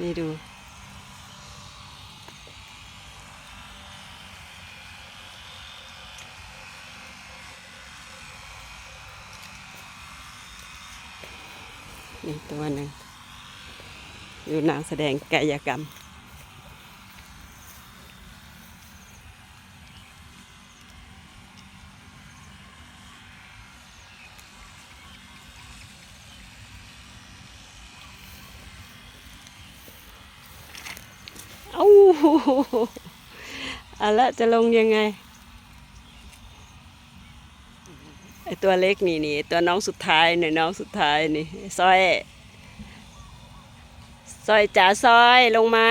นี่ดูนี่ตัวหนึ่งอยู่นางแสดงกายกรรมเอ้าเอาละจะลงยังไงไอตัวเล็กนี่ตัวน้องสุดท้ายนี่น้องสุดท้ายนี่ซอยจ๋าซอยลงมา